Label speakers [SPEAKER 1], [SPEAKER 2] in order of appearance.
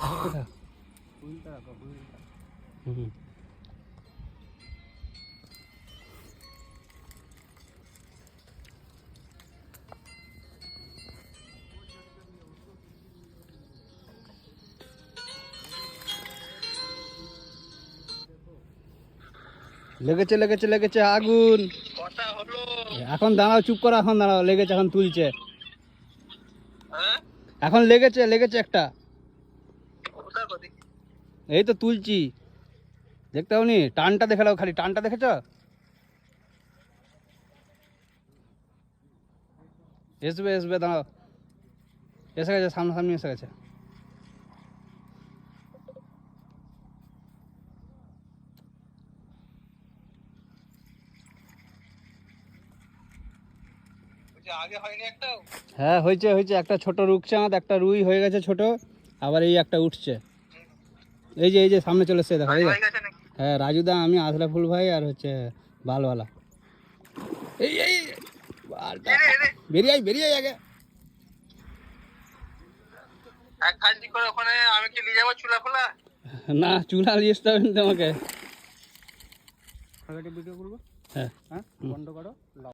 [SPEAKER 1] কোথা? হুম। লেগেছে লেগেছে লেগেছে আগুন। এখন দাঁড়াও, চুপ করো, এখন দাঁড়াও, লেগেছে, এখন তুলছে। এখন লেগেছে লেগেছে একটা, এই তো তুলছি। দেখতে পাওনি? টানটা দেখে নাও, খালি টানটা দেখেছ? এসবে এসবে, দাঁড়াও, এসে গেছে, সামনাসামনি এসে গেছে। হ্যাঁ হয়েছে হয়েছে, একটা ছোট রূপচাঁদ, একটা রুই হয়ে গেছে ছোট, আবার এই একটা উঠছে। এই যে সামনে চলে এসছে, দেখো। হ্যাঁ রাজুদা, আমি আশরাফুল ভাই, আর হচ্ছে বালওয়ালা। এই বালটা বেরিয়ে আয়, বেরিয়ে আয় আগে। না, চুলা নিয়ে আসতে হবে না তোমাকে। হ্যাঁ, বন্ধ করো।